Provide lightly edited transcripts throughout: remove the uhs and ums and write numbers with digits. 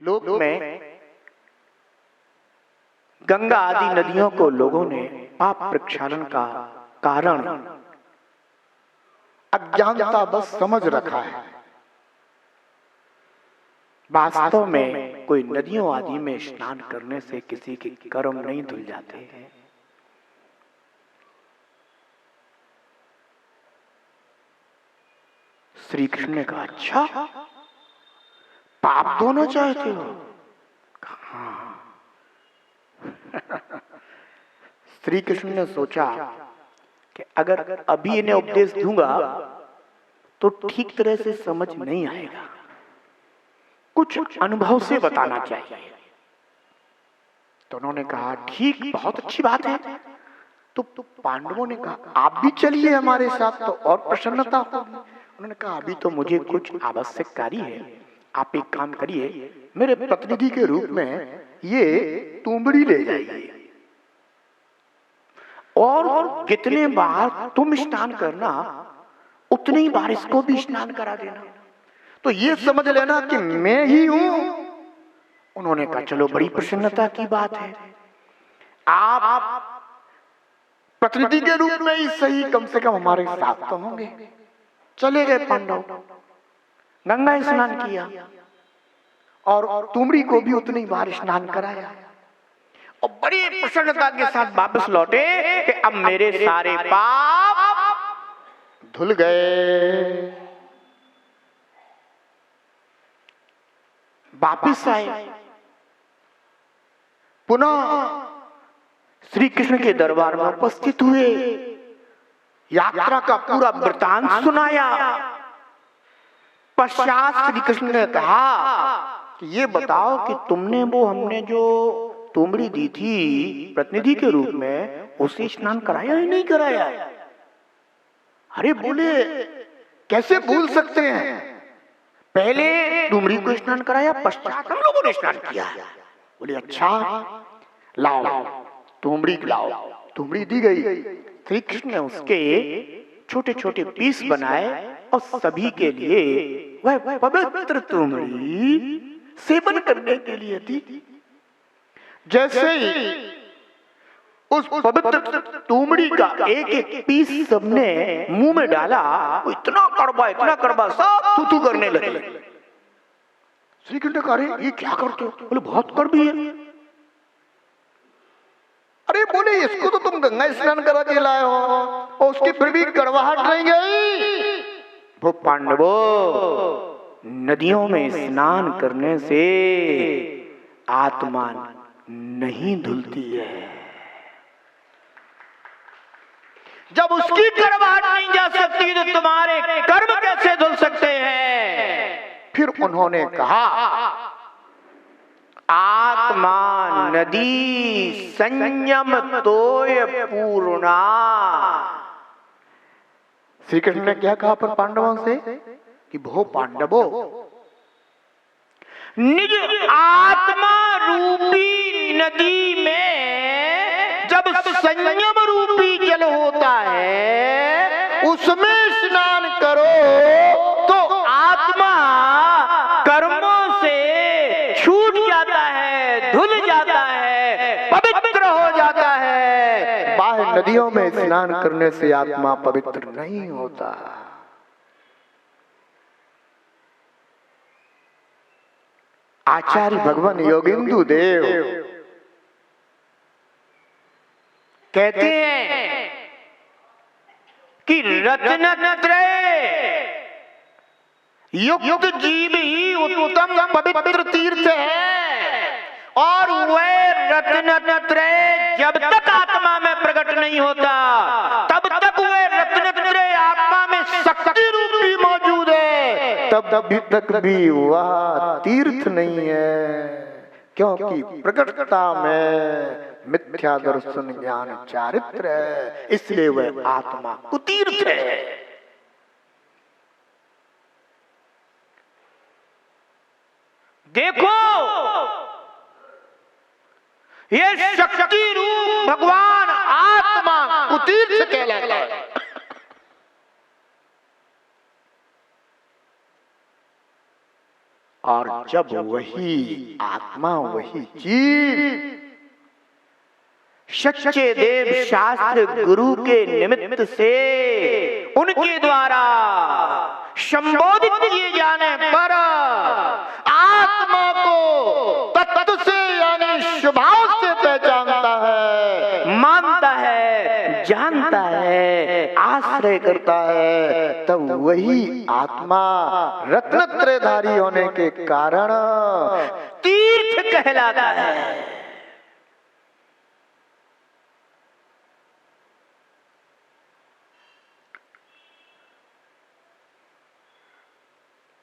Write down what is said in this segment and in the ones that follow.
लोक में गंगा आदि नदियों को लोगों ने पाप प्रक्षालन का कारण अज्ञानता बस समझ रखा है। वास्तव में कोई नदियों आदि में स्नान करने से किसी के कर्म नहीं धुल जाते हैं। श्री कृष्ण ने कहा, अच्छा पाप धोना चाहते हो? हाँ। श्री कृष्ण ने सोचा कि अगर अभी इन्हें उपदेश दूंगा तो ठीक तरह से समझ नहीं आएगा, कुछ अनुभव से बताना चाहिए। तो उन्होंने कहा, ठीक, बहुत अच्छी बात है। तो पांडवों ने कहा, आप भी चलिए हमारे साथ तो और प्रसन्नता होगी। उन्होंने कहा, अभी तो मुझे कुछ आवश्यक कार्य है, आप एक काम करिए, मेरे प्रतिनिधि के रूप में ये तुंबड़ी ले जाइए और जितने बार तुम स्नान करना उतने ही बार इसको भी स्नान करा देना, तो ये समझ लेना कि मैं ही हूं। उन्होंने कहा, चलो बड़ी प्रसन्नता की बात है, आप प्रतिनिधि के रूप में ही सही, कम से कम हमारे साथ तो होंगे। चले गए पांडव, गंगा स्नान किया और तुमड़ी को भी उतनी ही बार स्नान कराया और बड़ी प्रसन्नता के साथ वापस लौटे कि अब मेरे सारे पाप धुल गए। वापिस आए, पुनः श्री कृष्ण के दरबार में उपस्थित हुए, यात्रा का पूरा वृतांत सुनाया। पश्चात श्री कृष्ण ने कहा कि ये बताओ कि तुमने वो हमने जो तुमड़ी दी थी प्रतिनिधि के रूप में, उसे स्नान कराया ही नहीं कराया? अरे बोले, कैसे भूल सकते हैं, पहले तुमड़ी को स्नान कराया, पश्चात हम लोगों ने स्नान किया। बोले, अच्छा लाओ तुमड़ी लाओ। तुमड़ी दी गई। श्री कृष्ण ने उसके छोटे छोटे पीस बनाए और सभी के लिए वह पवित्र तुमड़ी सेवन करने के लिए दी। जैसे ही उस पवित्र तुमड़ी का एक एक पीस सबने मुंह में डाला, वो इतना कड़वा सब थूथू करने लगे। श्री कृष्ण कह रहे, ये क्या करते हो? बोले, बहुत कड़वी है। अरे बोले, इसको तो तुम गंगा स्नान करा के लाए हो और उसकी फिर भी कड़वाहट नहीं गई। वो पांडवों, नदियों में स्नान करने से आत्मा नहीं धुलती है। जब उसकी कड़वाहट नहीं जा सकती तो तुम्हारे कर्म कैसे धुल सकते हैं? फिर उन्होंने कहा, आत्मा नदी संयम तोय पूर्णा। श्री कृष्ण ने क्या कहा पर पांडवों से कि भो पांडवों, निज आत्मा रूपी नदी में जब संयम रूपी जल होता है, उसमें स्नान करो तो आत्मा कर्मों से छूट जाता है, धुल जाता है, पवित्र हो जाता है। बाहर नदियों में स्नान करने से आत्मा पवित्र नहीं होता। आचार्य भगवान योगेंदु देव कहते हैं कि रत्नत्रय युक्त जीव ही उत्तम पवित्र तीर्थ है, और वह रत्नत्रय जब तक आत्मा में प्रकट नहीं होता तब तक वह रत्नत्रय आत्मा में शक्ति रूपी मौजूद है, तब तक भी वह तीर्थ नहीं है, क्योंकि प्रकटता में मिथ्या दर्शन ज्ञान चारित्र है, इसलिए वह आत्मा कुतीर्थ है। देखो, ये शक्ति रूप भगवान आत्मा कुतीर्थ कहलाता है। और जब वही आत्मा, वही जीव सच्चे देव शास्त्र गुरु के निमित्त से उनके द्वारा संबोधित किए जाने पर आत्मा को तत्व से यानी स्वभाव से पहचानता है, मानता है, जानता है, आश्रय करता है, तब वही आत्मा रत्नत्रयधारी होने के कारण तीर्थ कहलाता है।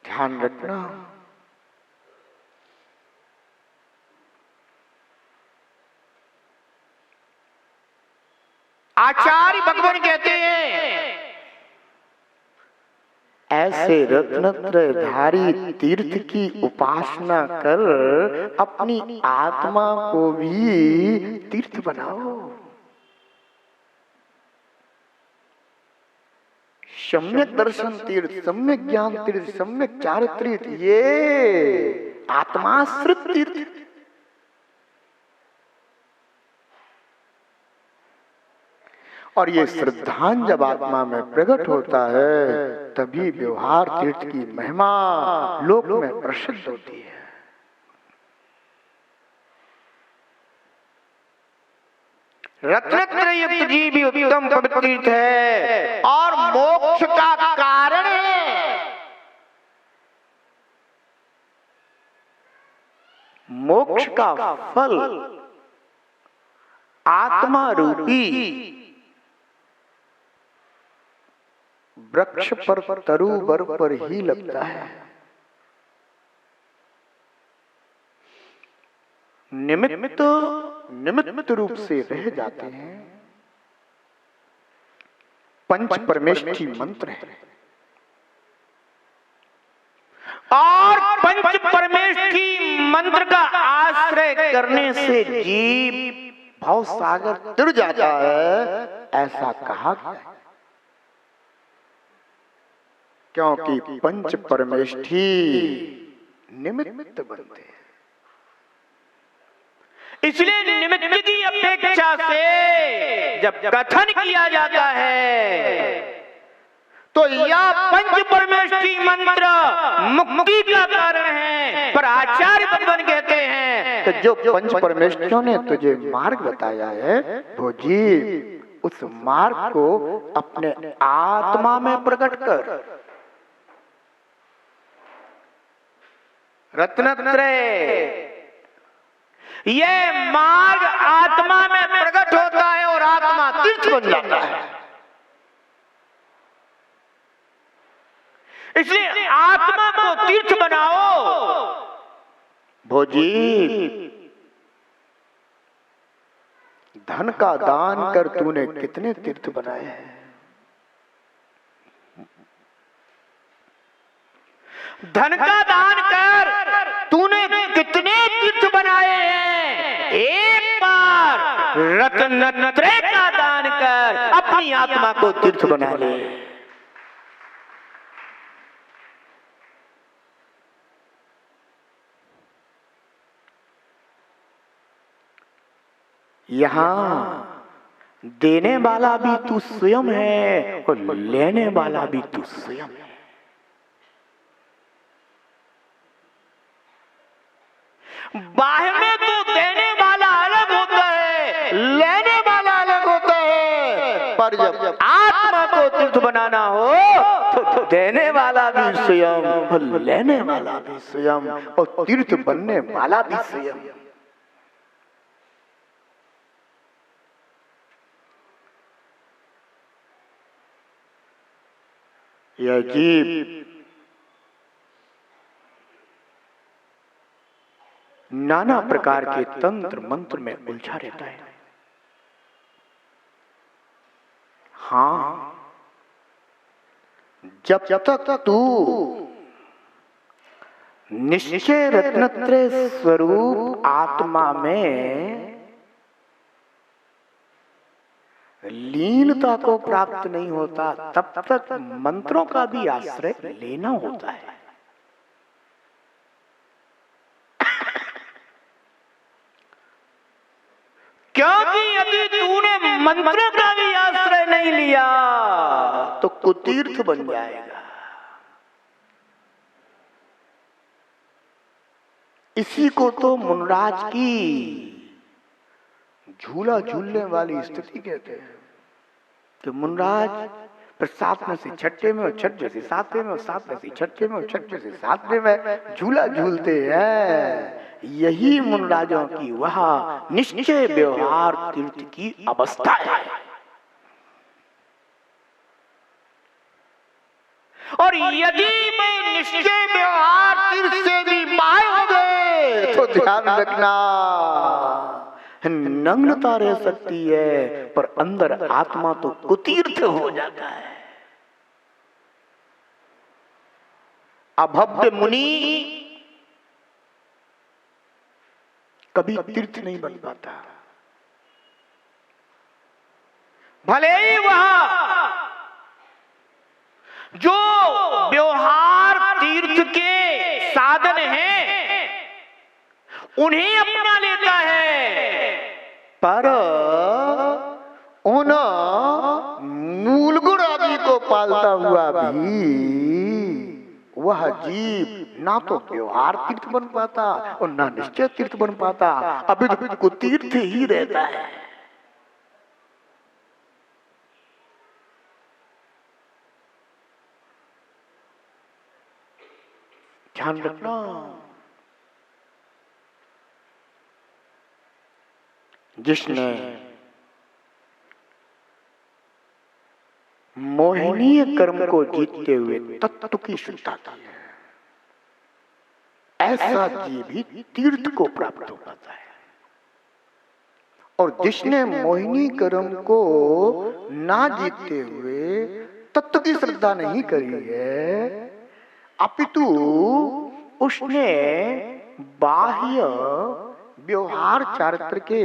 ध्यान रखना, आचार्य भगवान कहते हैं ऐसे रत्नत्रयधारी तीर्थ की उपासना कर अपनी आत्मा को भी तीर्थ बनाओ। सम्यक दर्शन तीर्थ, सम्यक ज्ञान तीर्थ, सम्यक चारित्र्य, ये आत्माश्रित तीर्थ। और ये श्रद्धान जब आत्मा में प्रकट होता है तभी व्यवहार तीर्थ की महिमा लोक में प्रसिद्ध होती है। रत्नत्रय युक्त जीव भी उत्तम पवित्र तीर्थ है और मोक्ष का कारण है। मोक्ष का फल आत्मा रूपी वृक्ष पर, तरुबर पर ही लगता है। निमित्त रूप से रह जाते हैं। पंच परमेष्ठी मंत्र है और पंच परमेष्ठी मंत्र का आश्रय करने से जीव भव सागर तर जाता है, ऐसा कहा गया है। क्योंकि पंच परमेष्ठी निमित्त बनते हैं, इसलिए निमित्त की अपेक्षा से जब कथन किया जाता है तो यह पंच परमेष्ठी मंत्र मुक्ति का कारण है। पर आचार्य भगवान कहते हैं कि जो पंच परमेष्ठियों ने तुझे मार्ग बताया है वो जीव उस मार्ग को अपने आत्मा में प्रकट कर। रत्नत्रय ये मार्ग आत्मा में प्रकट होता है और आत्मा तीर्थ बन जाता है। इसलिए आत्मा को तीर्थ बनाओ। भोजी, धन का दान कर तूने कितने तीर्थ बनाए हैं। धन का दान कर तूने कितने तीर्थ बनाए हैं। एक बार रत्नत्रय का दान कर अपनी आत्मा को तीर्थ बना ले। यहाँ देने वाला भी तू स्वयं है और लेने वाला भी तू स्वयं है। बाहर में तो देने वाला अलग होता है, लेने वाला अलग होता है, पर जब आत्मा को तीर्थ बनाना हो तो देने वाला भी स्वयं और लेने वाला भी स्वयं और तीर्थ बनने वाला भी स्वयं। यह जीव नाना प्रकार के तंत्र मंत्र में उलझा रहता है। हाँ, जब तक तू निश्चय रत्नत्रय स्वरूप आत्मा में लीनता को प्राप्त नहीं होता तब तक मंत्रों का भी आश्रय लेना होता है। क्योंकि यदि तूने मंत्र का भी आश्रय नहीं लिया तो कुतीर्थ बन जाएगा। इसी को तो मुनराज की झूला झूलने वाली स्थिति कहते हैं कि मुनराज पर सातवें से छठे में और छठे से सातवें में और सातवें से छठे में और छठे से सातवें में झूला झूलते हैं। यही मुनराजों की वह निश्चय व्यवहार तीर्थ की अवस्था है। और यदि मैं निश्चय व्यवहार तीर्थ से भी बाहर हो गए तो ध्यान रखना नग्नता रह सकती है पर अंदर आत्मा तो कुतीर्थ हो जाता है। अभव्य मुनि कभी तीर्थ नहीं बन पाता। भले ही वह जो व्यवहार तीर्थ के साधन हैं उन्हें अपना लेता है पर उन मूल गुण आदि को पालता हुआ भी वह जीव ना तो व्यवहार तीर्थ बन पाता और ना निश्चय तीर्थ बन पाता, अभी तो कुतीर्थ ही रहता है। ध्यान रखना, जिसने मोहनीय कर्म को जीतते हुए तत्व की शुद्धता की है, ऐसा जीव भी तीर्थ को प्राप्त हो पाता है। और जिसने मोहिनी कर्म को ना जीतते हुए तत्व की श्रद्धा नहीं करी है, अपितु उसने बाह्य व्यवहार चारित्र के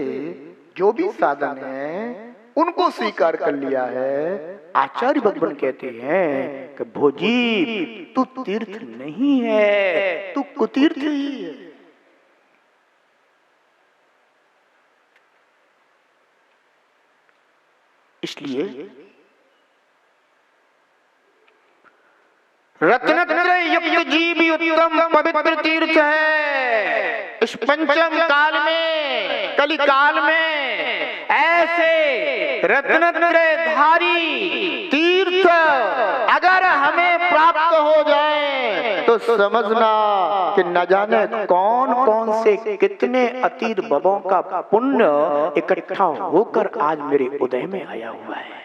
जो भी साधन हैं उनको स्वीकार कर लिया है, आचार्य भगवान कहते हैं कि भोजी तू तीर्थ नहीं है, तू कुतीर्थ ही है। इसलिए रत्नत्रय युक्त जीव उत्तम पवित्र तीर्थ है। इस पंचम काल में, कली काल में ऐसे रत्नत्रय धारी तीर्थ अगर हमें प्राप्त हो जाए तो समझना कि न जाने कौन कौन से कितने अतीत भवों का पुण्य इकट्ठा होकर आज मेरे उदय में आया हुआ है।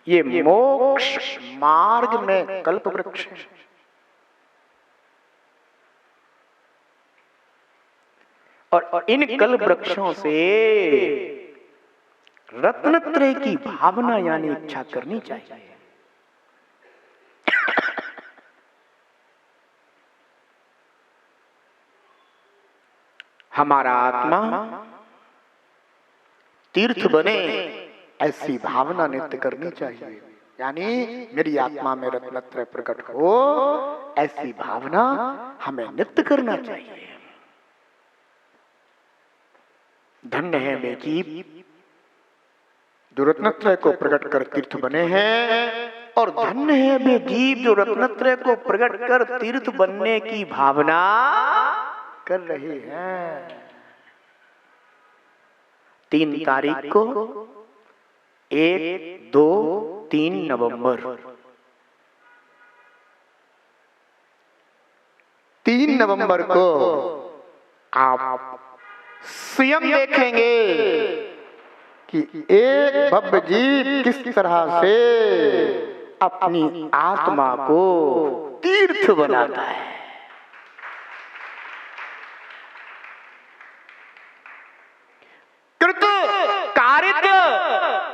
ये मोक्ष मार्ग में कल्प वृक्ष है। और इन कल्प वृक्षों से रत्नत्रय की भावना यानी इच्छा करनी चाहिए। हमारा आत्मा तीर्थ बने ऐसी भावना नित्य करनी चाहिए, यानी मेरी आत्मा में रत्नत्रय प्रकट हो ऐसी भावना हमें नित्य करना चाहिए। धन्य है वे जीव जो रत्नत्रय को प्रकट कर तीर्थ बने हैं, और धन्य है वे जीव जो रत्नत्रय को प्रकट कर तीर्थ बनने की भावना कर रहे हैं। 3 तारीख को 1, 2, 3 नवंबर 3 नवंबर को आप स्वयं देखेंगे कि एक भव्य जीव किस तरह से अपनी आत्मा को तीर्थ बनाता है। कृत कारित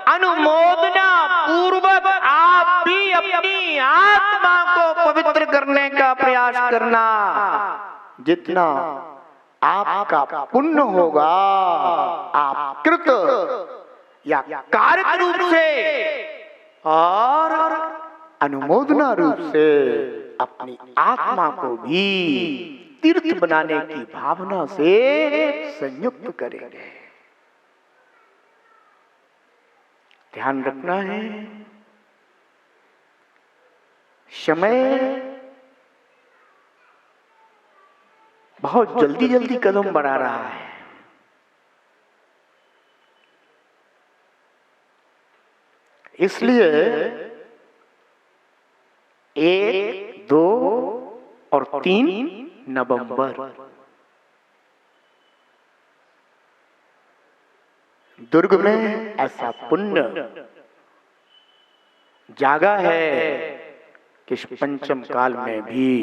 अनुमोदना पूर्वक आप भी अपनी आत्मा को पवित्र करने का प्रयास करना। जितना आपका पुण्य होगा आप कृत या कारित रूप से और अनुमोदना रूप से अपनी आत्मा को भी तीर्थ बनाने की भावना से संयुक्त करेंगे। ध्यान रखना है, समय बहुत जल्दी जल्दी कदम बढ़ा रहा है। इसलिए 1, 2 और 3 नवंबर दुर्ग में ऐसा पुण्य जागा है कि इस पंचम काल में भी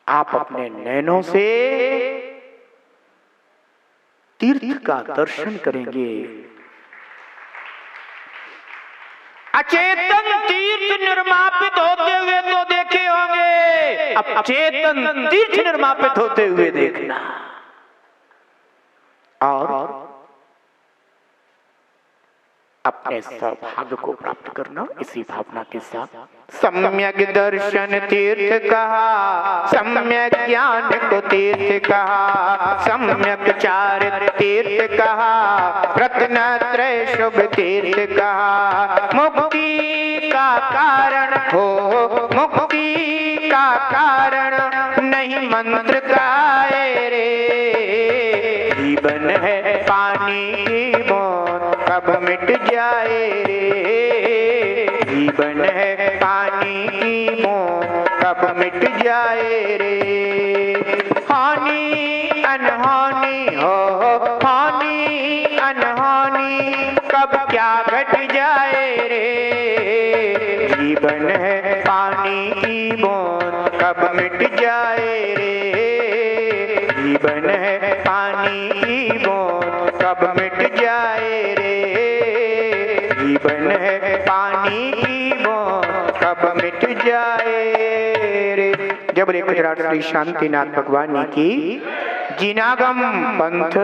आप अपने नैनों से तीर्थ का दर्शन करेंगे। अचेतन तीर्थ निर्मापित होते हुए तो देखे होंगे, अब चेतन तीर्थ निर्मापित होते हुए देखना। और अपने सौभाग्य को प्राप्त करना इसी भावना के साथ। सम्यक दर्शन तीर्थ कहा, सम्यक ज्ञान को तीर्थ कहा, सम्यक चारित्र तीर्थ कहा, रत्नत्रय शुभ तीर्थ कहा। मुक्ति का कारण हो, मुक्ति का कारण नहीं मंत्र गाए रे। जीवन है पानी की बूंद कब मिट जाए रे। जीवन है पानी की बूंद कब मिट जाए रे। हानि अनहानि हो, हानि अनहानि कब क्या घट जाए रे। जीवन है पानी की बूंद कब मिट जाए रे। जीवन है पानी की बूंद कब मिट जाए रे। जीवन है पानी की बूंद कब मिट जाए रे। जब रे गुजरात श्री शांतिनाथ भगवान की जिनागम पंथ